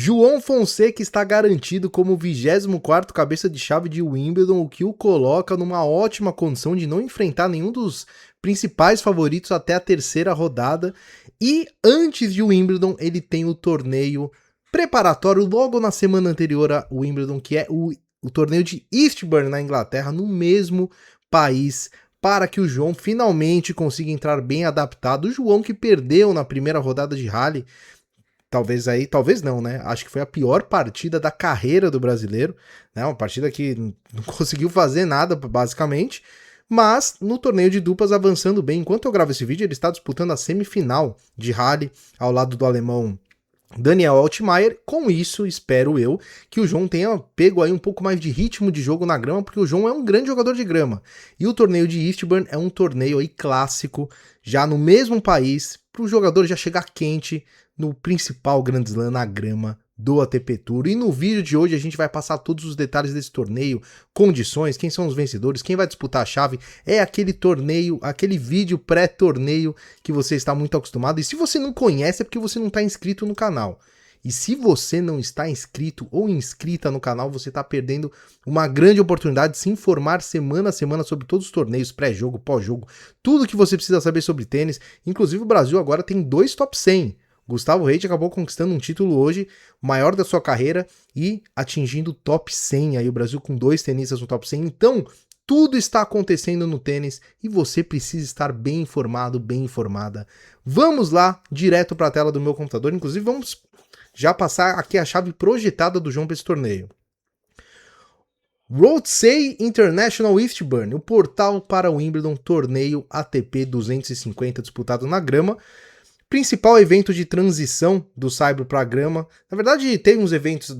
João Fonseca está garantido como 24º cabeça de chave de Wimbledon, o que o coloca numa ótima condição de não enfrentar nenhum dos principais favoritos até a terceira rodada. E antes de Wimbledon, ele tem o torneio preparatório logo na semana anterior a Wimbledon, que é o torneio de Eastbourne na Inglaterra, no mesmo país, para que o João finalmente consiga entrar bem adaptado. O João que perdeu na primeira rodada de rally, talvez não, né? Acho que foi a pior partida da carreira do brasileiro, né? Uma partida que não conseguiu fazer nada, basicamente. Mas no torneio de duplas avançando bem. Enquanto eu gravo esse vídeo, ele está disputando a semifinal de rally ao lado do alemão Daniel Altmaier. Com isso, espero eu que o João tenha pego aí um pouco mais de ritmo de jogo na grama, porque o João é um grande jogador de grama. E o torneio de Eastbourne é um torneio aí clássico, já no mesmo país, para o jogador já chegar quente no principal Grand Slam na grama do ATP Tour. E no vídeo de hoje a gente vai passar todos os detalhes desse torneio, condições, quem são os vencedores, quem vai disputar a chave. É aquele torneio, aquele vídeo pré-torneio que você está muito acostumado. E se você não conhece é porque você não está inscrito no canal. E se você não está inscrito ou inscrita no canal, você está perdendo uma grande oportunidade de se informar semana a semana sobre todos os torneios, pré-jogo, pós-jogo, tudo que você precisa saber sobre tênis. Inclusive o Brasil agora tem 2 top 100. Gustavo Reis acabou conquistando um título hoje, maior da sua carreira, e atingindo o top 100, aí o Brasil com 2 tenistas no top 100. Então, tudo está acontecendo no tênis e você precisa estar bem informado, bem informada. Vamos lá, direto para a tela do meu computador. Inclusive, vamos já passar aqui a chave projetada do João para esse torneio. Rothesay International Eastbourne, o portal para o Wimbledon, torneio ATP 250 disputado na grama. Principal evento de transição do Saibro para a grama. Na verdade, tem uns eventos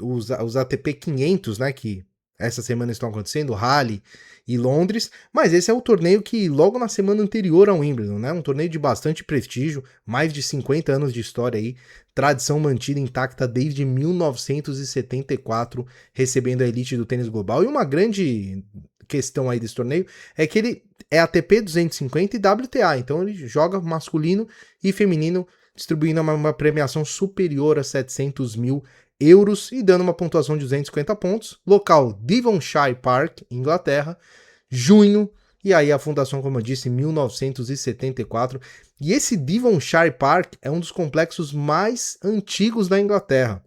os ATP 500, né, que essa semana estão acontecendo, Rally e Londres, mas esse é o torneio que logo na semana anterior ao Wimbledon, né, um torneio de bastante prestígio, mais de 50 anos de história aí, tradição mantida intacta desde 1974, recebendo a elite do tênis global. E uma grande questão aí desse torneio é que ele é ATP 250 e WTA, então ele joga masculino e feminino, distribuindo uma premiação superior a 700 mil euros e dando uma pontuação de 250 pontos. Local Devonshire Park, Inglaterra, junho, e aí a fundação, como eu disse, em 1974. E esse Devonshire Park é um dos complexos mais antigos da Inglaterra.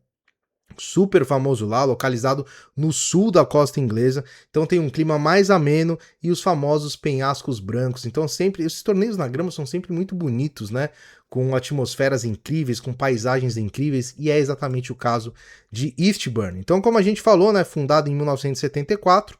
Super famoso lá, localizado no sul da costa inglesa, então tem um clima mais ameno e os famosos penhascos brancos. Então sempre, esses torneios na grama são sempre muito bonitos, né? Com atmosferas incríveis, com paisagens incríveis, e é exatamente o caso de Eastbourne. Então, como a gente falou, né, fundado em 1974,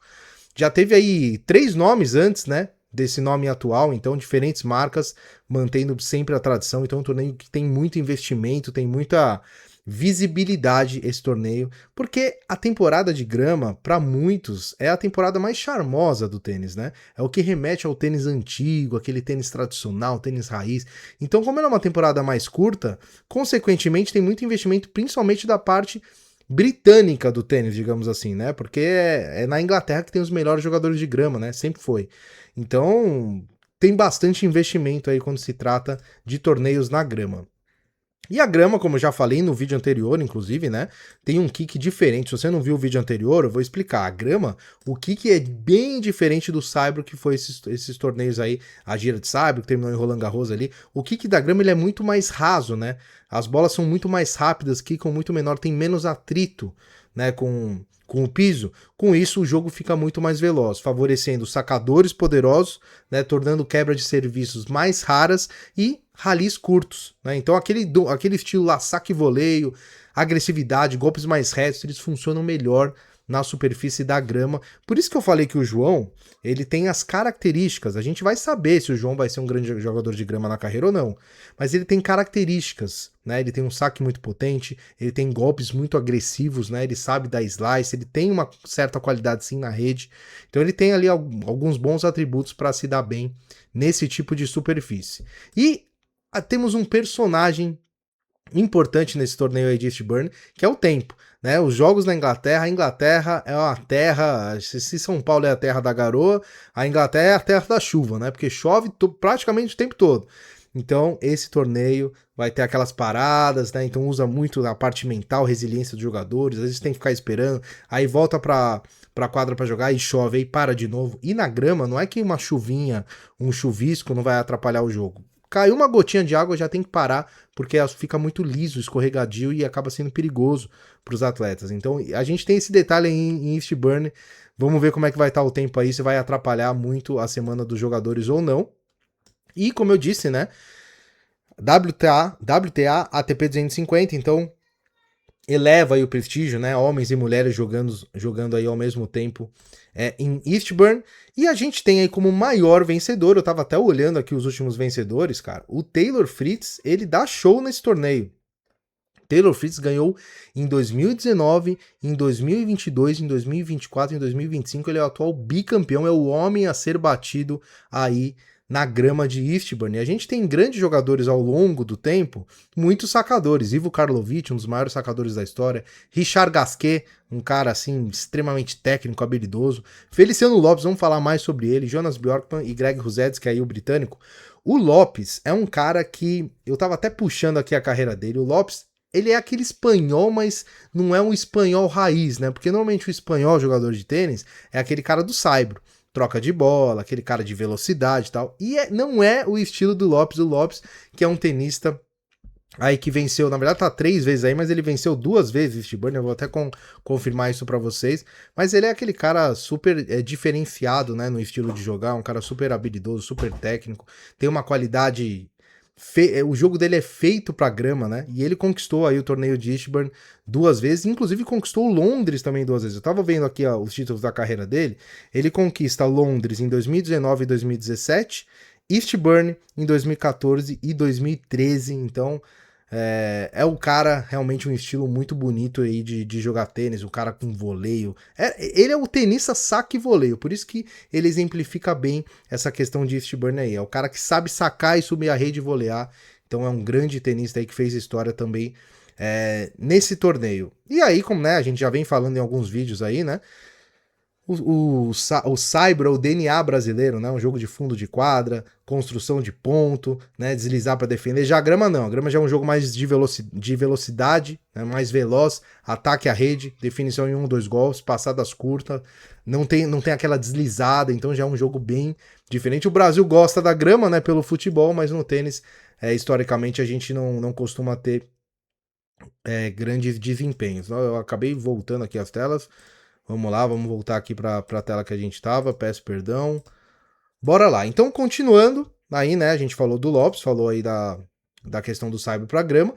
já teve aí 3 nomes antes, né, desse nome atual, então diferentes marcas mantendo sempre a tradição. Então é um torneio que tem muito investimento, tem muita visibilidade esse torneio, porque a temporada de grama, para muitos, é a temporada mais charmosa do tênis, né? É o que remete ao tênis antigo, aquele tênis tradicional, tênis raiz. Então, como ela é uma temporada mais curta, consequentemente tem muito investimento, principalmente da parte britânica do tênis, digamos assim, né? Porque é na Inglaterra que tem os melhores jogadores de grama, né? Sempre foi. Então, tem bastante investimento aí quando se trata de torneios na grama. E a grama, como eu já falei no vídeo anterior, inclusive, né, tem um kick diferente. Se você não viu o vídeo anterior, eu vou explicar. A grama, o kick é bem diferente do saibro, que foi esses torneios aí, a gira de saibro, que terminou em Roland Garros ali. O kick da grama, ele é muito mais raso, né? As bolas são muito mais rápidas, quickam muito menor, tem menos atrito, né, com o piso. Com isso, o jogo fica muito mais veloz, favorecendo sacadores poderosos, né, tornando quebra de serviços mais raras e ralis curtos, né? Então aquele estilo lá, saque e voleio, agressividade, golpes mais retos, eles funcionam melhor na superfície da grama. Por isso que eu falei que o João, ele tem as características, a gente vai saber se o João vai ser um grande jogador de grama na carreira ou não, mas ele tem características, né? Ele tem um saque muito potente, ele tem golpes muito agressivos, né? Ele sabe dar slice, ele tem uma certa qualidade sim na rede, então ele tem ali alguns bons atributos para se dar bem nesse tipo de superfície. E temos um personagem importante nesse torneio aí de Eastbourne, que é o tempo, né? Os jogos na Inglaterra, a Inglaterra é uma terra, se São Paulo é a terra da garoa, a Inglaterra é a terra da chuva, né? Porque chove praticamente o tempo todo. Então, esse torneio vai ter aquelas paradas, né? Então usa muito a parte mental, resiliência dos jogadores, às vezes tem que ficar esperando, aí volta pra quadra pra jogar e chove, aí para de novo. E na grama, não é que uma chuvinha, um chuvisco não vai atrapalhar o jogo. Caiu uma gotinha de água, já tem que parar, porque fica muito liso, escorregadio e acaba sendo perigoso para os atletas. Então, a gente tem esse detalhe aí em Eastbourne. Vamos ver como é que vai estar o tempo aí, se vai atrapalhar muito a semana dos jogadores ou não. E, como eu disse, né, WTA ATP 250, então eleva aí o prestígio, né? Homens e mulheres jogando aí ao mesmo tempo em Eastbourne. E a gente tem aí como maior vencedor, eu tava até olhando aqui os últimos vencedores, cara, o Taylor Fritz, ele dá show nesse torneio. Taylor Fritz ganhou em 2019, em 2022, em 2024, em 2025, ele é o atual bicampeão, é o homem a ser batido aí na grama de Eastbourne. E a gente tem grandes jogadores ao longo do tempo, muitos sacadores. Ivo Karlovic, um dos maiores sacadores da história. Richard Gasquet, um cara assim extremamente técnico, habilidoso. Feliciano Lopes, vamos falar mais sobre ele. Jonas Bjorkman e Greg Rusedski, aí o britânico. O Lopes é um cara que eu tava até puxando aqui a carreira dele. O Lopes, ele é aquele espanhol, mas não é um espanhol raiz, né? Porque normalmente o espanhol, jogador de tênis, é aquele cara do saibro. Troca de bola, aquele cara de velocidade e tal. E não é o estilo do Lopes. O Lopes, que é um tenista aí que venceu, na verdade tá 3 vezes aí, mas ele venceu 2 vezes Eastbourne, eu vou até confirmar isso pra vocês. Mas ele é aquele cara super diferenciado, né, no estilo de jogar, um cara super habilidoso, super técnico, tem uma qualidade... O jogo dele é feito pra grama, né? E ele conquistou aí o torneio de Eastbourne 2 vezes, inclusive conquistou Londres também 2 vezes. Eu tava vendo aqui os títulos da carreira dele. Ele conquista Londres em 2019 e 2017, Eastbourne em 2014 e 2013. Então é o cara realmente um estilo muito bonito aí de jogar tênis, o cara com voleio. Ele é o tenista saque e voleio, por isso que ele exemplifica bem essa questão de Eastbourne aí. É o cara que sabe sacar e subir a rede e volear. Então é um grande tenista aí que fez história também nesse torneio. E aí, como né, a gente já vem falando em alguns vídeos aí, né? O Saibro é o DNA brasileiro, né? Um jogo de fundo de quadra, construção de ponto, né? Deslizar para defender. Já a grama não, a grama já é um jogo mais de velocidade, né? Mais veloz, ataque à rede, definição em 1 ou 2 golpes, passadas curtas, não tem aquela deslizada, então já é um jogo bem diferente. O Brasil gosta da grama, né? Pelo futebol, mas no tênis, historicamente, a gente não costuma ter grandes desempenhos. Eu acabei voltando aqui as telas. Vamos lá, vamos voltar aqui para a tela que a gente estava, peço perdão. Bora lá. Então, continuando, aí, né, a gente falou do Lopes, falou aí da questão do saibro para grama.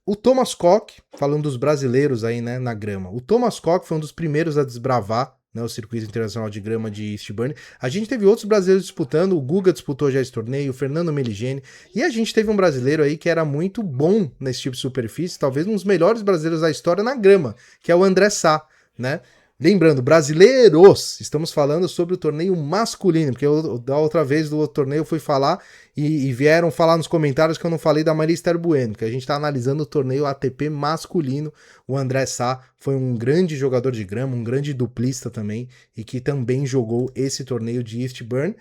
O Thomas Koch, falando dos brasileiros aí, né, na grama. O Thomas Koch foi um dos primeiros a desbravar, né, o circuito internacional de grama de Eastbourne. A gente teve outros brasileiros disputando, o Guga disputou já esse torneio, o Fernando Meligeni, e a gente teve um brasileiro aí que era muito bom nesse tipo de superfície, talvez um dos melhores brasileiros da história na grama, que é o André Sá, né? Lembrando, brasileiros, estamos falando sobre o torneio masculino, porque da outra vez do outro torneio eu fui falar e vieram falar nos comentários que eu não falei da Maria Esther Bueno, que a gente está analisando o torneio ATP masculino. O André Sá foi um grande jogador de grama, um grande duplista também, e que também jogou esse torneio de Eastbourne.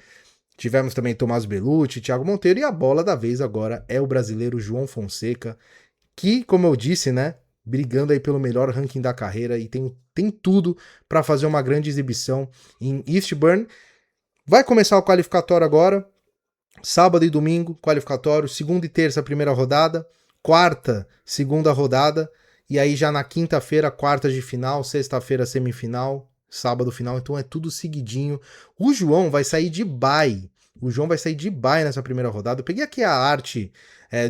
Tivemos também Tomás Bellucci, Thiago Monteiro, e a bola da vez agora é o brasileiro João Fonseca, que, como eu disse, né, brigando aí pelo melhor ranking da carreira e tem tudo para fazer uma grande exibição em Eastbourne. Vai começar o qualificatório agora, sábado e domingo, qualificatório, segunda e terça, primeira rodada, quarta, segunda rodada, e aí já na quinta-feira, quartas de final, sexta-feira, semifinal, sábado final, então é tudo seguidinho. O João vai sair de bye. Nessa primeira rodada. Eu peguei aqui a arte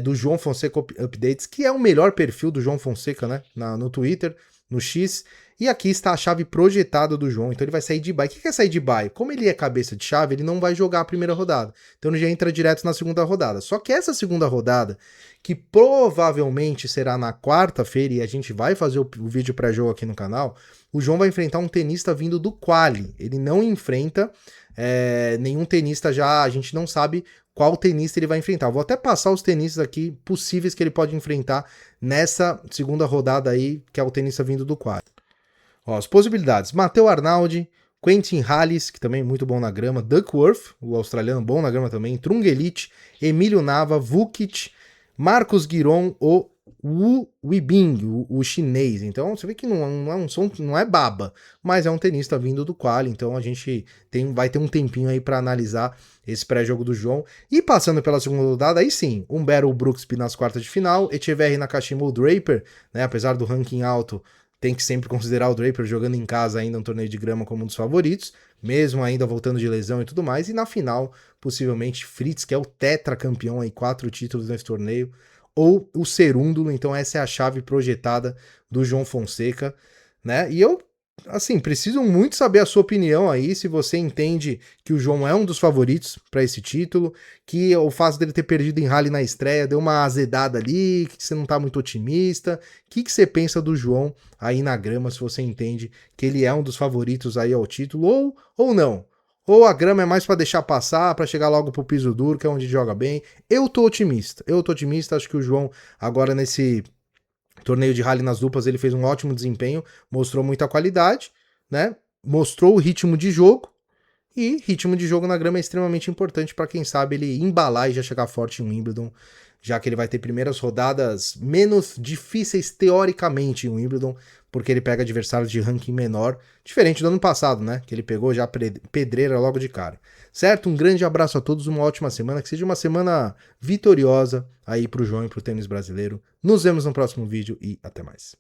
do João Fonseca Updates, que é o melhor perfil do João Fonseca, né? No Twitter, no X. E aqui está a chave projetada do João. Então ele vai sair de bye. O que é sair de bye? Como ele é cabeça de chave, ele não vai jogar a primeira rodada. Então ele já entra direto na segunda rodada. Só que essa segunda rodada, que provavelmente será na quarta-feira, e a gente vai fazer o vídeo pré-jogo aqui no canal, o João vai enfrentar um tenista vindo do quali. Ele não enfrenta nenhum tenista já, a gente não sabe qual tenista ele vai enfrentar. Vou até passar os tenistas aqui possíveis que ele pode enfrentar nessa segunda rodada aí, que é o tenista vindo do quali. Ó, as possibilidades: Matteo Arnaldi, Quentin Halys, que também é muito bom na grama, Duckworth, o australiano bom na grama também, Trungellite, Emílio Nava, Vukic, Marcos Giron, o Wu Weibing, o chinês. Então você vê que não é baba, mas é um tenista vindo do quali, então a gente vai ter um tempinho aí para analisar esse pré-jogo do João. E passando pela segunda rodada, aí sim, Humberto Brooksby nas quartas de final, Echeverry, Nakashima ou Draper, né, apesar do ranking alto, tem que sempre considerar o Draper jogando em casa ainda um torneio de grama como um dos favoritos, mesmo ainda voltando de lesão e tudo mais. E na final, possivelmente, Fritz, que é o tetracampeão aí, 4 títulos nesse torneio, ou o Cerúndulo. Então essa é a chave projetada do João Fonseca, né? E eu, assim, preciso muito saber a sua opinião aí, se você entende que o João é um dos favoritos para esse título, que o fato dele ter perdido em rally na estreia deu uma azedada ali, que você não tá muito otimista. O que você pensa do João aí na grama, se você entende que ele é um dos favoritos aí ao título, ou não? Ou a grama é mais para deixar passar, para chegar logo pro piso duro, que é onde joga bem. Eu tô otimista, acho que o João agora nesse torneio de rally nas duplas ele fez um ótimo desempenho, mostrou muita qualidade, né? Mostrou o ritmo de jogo, e ritmo de jogo na grama é extremamente importante para quem sabe ele embalar e já chegar forte em Wimbledon, já que ele vai ter primeiras rodadas menos difíceis teoricamente em Wimbledon, porque ele pega adversários de ranking menor, diferente do ano passado, né? Que ele pegou já pedreira logo de cara. Certo? Um grande abraço a todos, uma ótima semana, que seja uma semana vitoriosa aí pro João e pro tênis brasileiro. Nos vemos no próximo vídeo e até mais.